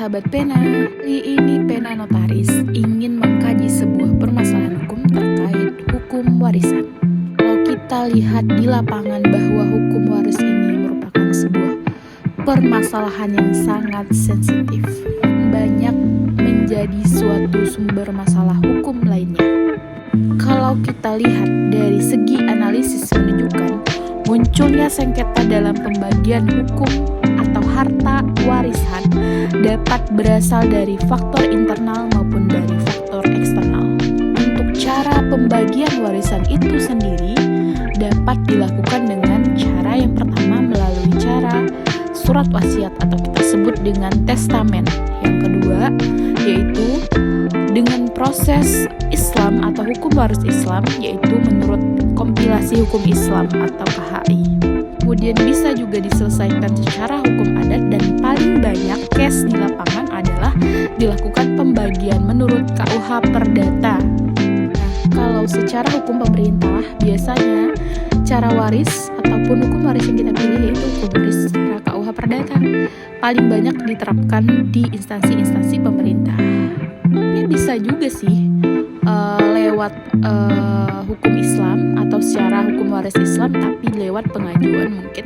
sahabat Pena, kali ini Pena Notaris ingin mengkaji sebuah permasalahan hukum terkait hukum warisan. Kalau kita lihat di lapangan bahwa hukum waris ini merupakan sebuah permasalahan yang sangat sensitif, banyak menjadi suatu sumber masalah hukum lainnya. Kalau kita lihat dari segi analisis menunjukkan munculnya sengketa dalam pembagian hukum atau harta warisan dapat berasal dari faktor internal maupun dari faktor eksternal. Untuk cara pembagian warisan itu sendiri dapat dilakukan dengan cara yang pertama melalui cara surat wasiat atau kita sebut dengan testamen. Yang kedua yaitu dengan proses Islam atau hukum waris Islam, yaitu menurut kompilasi hukum Islam atau KHI. Kemudian bisa juga diselesaikan secara hukum adat, dan paling banyak case di lapangan adalah dilakukan pembagian menurut KUH Perdata. Nah, kalau secara hukum pemerintah biasanya cara waris ataupun hukum waris yang kita pilih yaitu hukum waris secara KUH Perdata paling banyak diterapkan di instansi-instansi pemerintah. Ini bisa juga sih lewat hukum Islam atau secara hukum waris Islam, tapi lewat pengajuan mungkin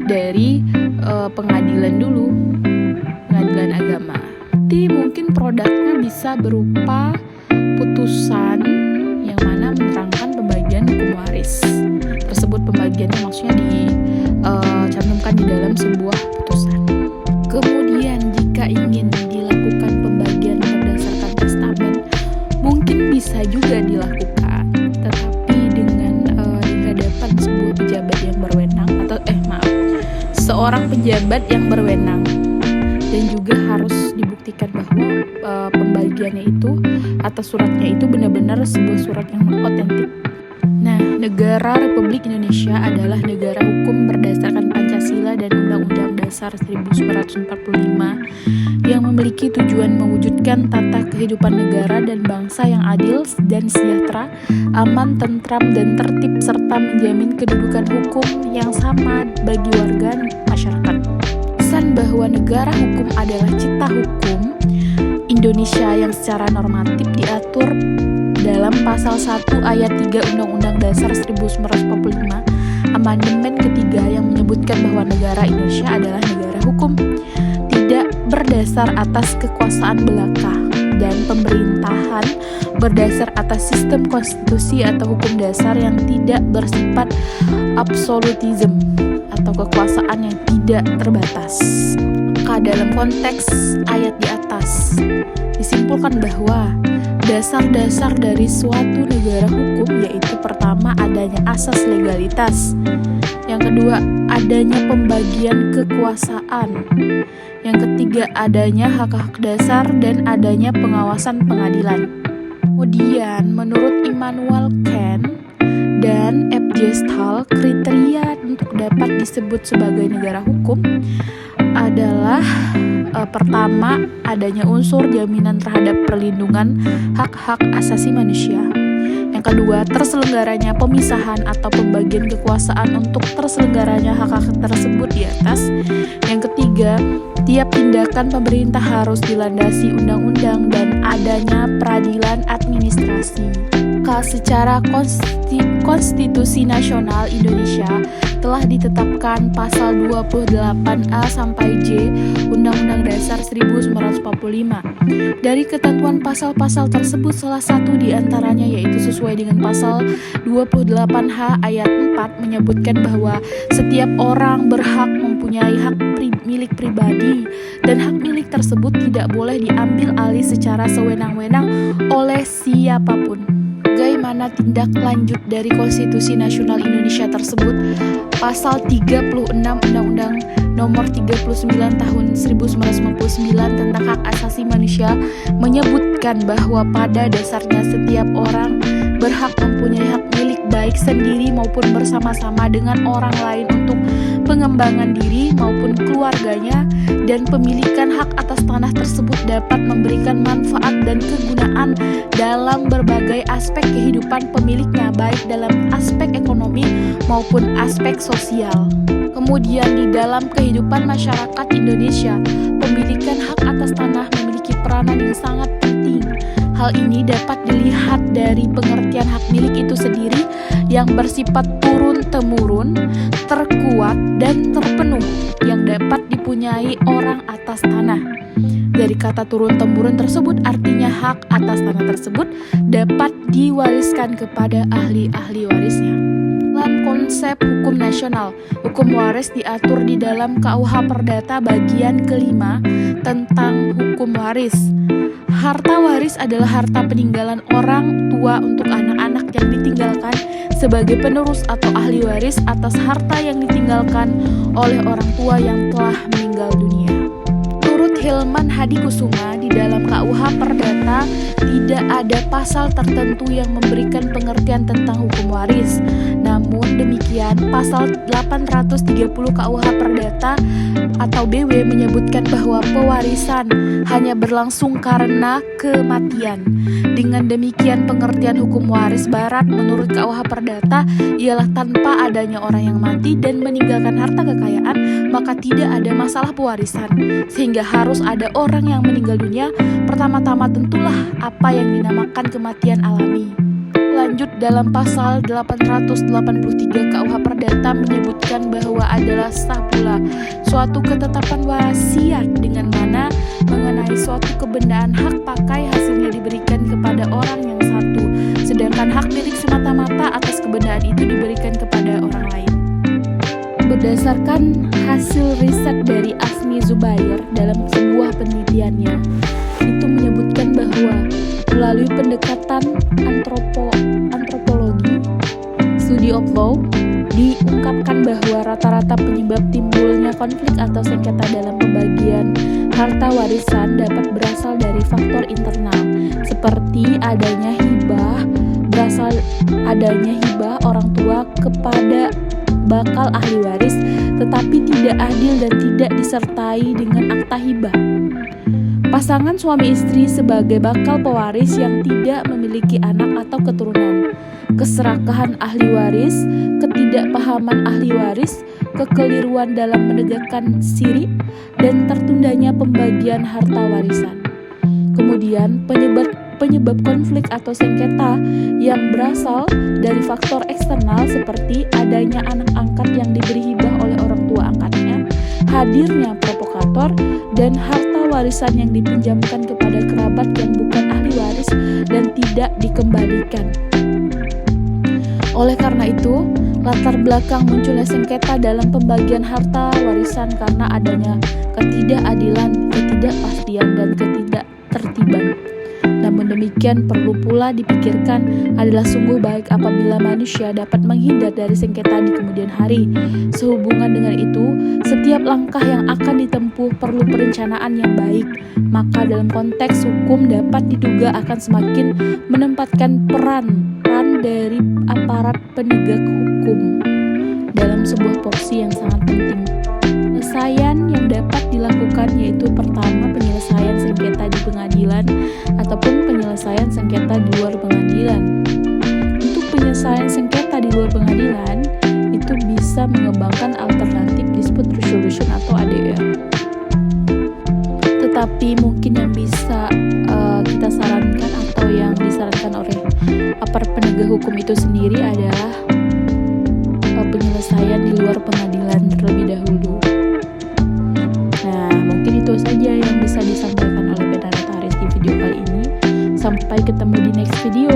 dari pengadilan dulu, pengadilan agama. Jadi mungkin produknya bisa berupa putusan yang mana menerangkan pembagian hukum waris tersebut. Pembagiannya maksudnya dicantumkan di dalam sebuah putusan. Kemudian jika ingin dilakukan pembagian berdasarkan testamen, mungkin bisa juga dilakukan, tetapi dengan di hadapan sebuah pejabat yang berwenang atau seorang pejabat yang berwenang, dan juga harus dibuktikan bahwa pembagiannya itu atau suratnya itu benar-benar sebuah surat yang otentik. Nah, negara Republik Indonesia adalah negara hukum berdasarkan Pancasila dan Undang-Undang Dasar 1945 yang memiliki tujuan mewujudkan tata kehidupan negara dan bangsa yang adil dan sejahtera, aman, tentram, dan tertib, serta menjamin kedudukan hukum yang sama bagi warga masyarakat. Pesan bahwa negara hukum adalah cita hukum Indonesia yang secara normatif diatur dalam pasal 1 ayat 3 Undang-Undang Dasar 1945 Amandemen ketiga yang menyebutkan bahwa negara Indonesia adalah negara hukum, tidak berdasar atas kekuasaan belaka dan pemerintahan berdasar atas sistem konstitusi atau hukum dasar yang tidak bersifat absolutisme atau kekuasaan yang tidak terbatas. Maka dalam konteks ayat di atas disimpulkan bahwa dasar-dasar dari suatu negara hukum yaitu pertama adanya asas legalitas, yang kedua adanya pembagian kekuasaan, yang ketiga adanya hak-hak dasar dan adanya pengawasan pengadilan. Kemudian menurut Immanuel Kant dan F. Gestalt, kriteria untuk dapat disebut sebagai negara hukum adalah pertama, adanya unsur jaminan terhadap perlindungan hak-hak asasi manusia. Yang kedua, terselenggaranya pemisahan atau pembagian kekuasaan untuk terselenggaranya hak-hak tersebut di atas. Yang ketiga, tiap tindakan pemerintah harus dilandasi undang-undang dan adanya peradilan administrasi. Secara Konstitusi Nasional Indonesia telah ditetapkan pasal 28A sampai J Undang-Undang Dasar 1945. Dari ketentuan pasal-pasal tersebut, salah satu di antaranya yaitu sesuai dengan pasal 28H ayat 4 menyebutkan bahwa setiap orang berhak mempunyai hak milik pribadi, dan hak milik tersebut tidak boleh diambil alih secara sewenang-wenang oleh siapapun. Bagaimana tindak lanjut dari Konstitusi Nasional Indonesia tersebut? Pasal 36 Undang-Undang Nomor 39 Tahun 1999 tentang Hak Asasi Manusia menyebutkan bahwa pada dasarnya setiap orang berhak mempunyai hak milik baik sendiri maupun bersama-sama dengan orang lain untuk pengembangan diri maupun keluarganya, dan pemilikan hak atas tanah tersebut dapat memberikan manfaat dan kegunaan dalam berbagai aspek kehidupan pemiliknya, baik dalam aspek ekonomi maupun aspek sosial. Kemudian di dalam kehidupan masyarakat Indonesia, pemilikan hak atas tanah peranan yang sangat penting. Hal ini dapat dilihat dari pengertian hak milik itu sendiri yang bersifat turun-temurun, terkuat, dan terpenuh yang dapat dipunyai orang atas tanah. Dari kata turun-temurun tersebut artinya hak atas tanah tersebut dapat diwariskan kepada ahli-ahli warisnya. Dalam konsep hukum nasional, hukum waris diatur di dalam KUH Perdata bagian kelima tentang hukum waris. Harta waris adalah harta peninggalan orang tua untuk anak-anak yang ditinggalkan sebagai penerus atau ahli waris atas harta yang ditinggalkan oleh orang tua yang telah meninggal dunia. Menurut Hilman Hadikusuma, di dalam KUH Perdata tidak ada pasal tertentu yang memberikan pengertian tentang hukum waris. Namun demikian, pasal 830 KUH Perdata atau BW menyebutkan bahwa pewarisan hanya berlangsung karena kematian. Dengan demikian, pengertian hukum waris barat menurut KUH Perdata ialah tanpa adanya orang yang mati dan meninggalkan harta kekayaan, maka tidak ada masalah pewarisan. Sehingga harus ada orang yang meninggal dunia, pertama-tama tentulah apa yang dinamakan kematian alami. Lanjut, dalam pasal 883 KUH Perdata menyebutkan bahwa adalah sah pula suatu ketetapan wasiat dengan mana mengenai suatu kebendaan hak pakai hasilnya diberikan kepada orang yang satu, sedangkan hak milik semata-mata atas kebendaan itu diberikan kepada orang lain. Berdasarkan hasil riset dari Asmi Zubair dalam sebuah penelitiannya, itu menyebutkan bahwa melalui pendekatan antropologi, study of law, diungkapkan bahwa rata-rata penyebab timbulnya konflik atau sengketa dalam pembagian harta warisan dapat berasal dari faktor internal, seperti adanya hibah orang tua kepada bakal ahli waris, tetapi tidak adil dan tidak disertai dengan akta hibah. Pasangan suami istri sebagai bakal pewaris yang tidak memiliki anak atau keturunan, keserakahan ahli waris, ketidakpahaman ahli waris, kekeliruan dalam menegakkan siri, dan tertundanya pembagian harta warisan. Kemudian penyebab konflik atau sengketa yang berasal dari faktor eksternal seperti adanya anak angkat yang diberi hibah oleh orang tua angkatnya, hadirnya provokator, dan harta warisan yang dipinjamkan kepada kerabat yang bukan ahli waris dan tidak dikembalikan. Oleh karena itu, latar belakang munculnya sengketa dalam pembagian harta warisan karena adanya ketidakadilan, ketidakpastian, dan ketidaktertiban. Namun demikian, perlu pula dipikirkan adalah sungguh baik apabila manusia dapat menghindar dari sengketa di kemudian hari. Sehubungan dengan itu, setiap langkah yang akan ditempuh perlu perencanaan yang baik. Maka dalam konteks hukum dapat diduga akan semakin menempatkan peran dari aparat penegak hukum dalam sebuah porsi yang sangat penting. Penyelesaian yang dapat dilakukan yaitu pertama, penyelesaian sengketa di pengadilan ataupun penyelesaian sengketa di luar pengadilan. Untuk penyelesaian sengketa di luar pengadilan itu bisa mengembangkan alternatif dispute resolution atau ADR. Tetapi mungkin yang bisa kita sarankan atau yang disarankan oleh aparat penegak hukum itu sendiri adalah penyelesaian di luar pengadilan terlebih dahulu. Nah, mungkin itu saja yang bisa disampaikan oleh Beta Notaris di video kali ini. Sampai ketemu di next video.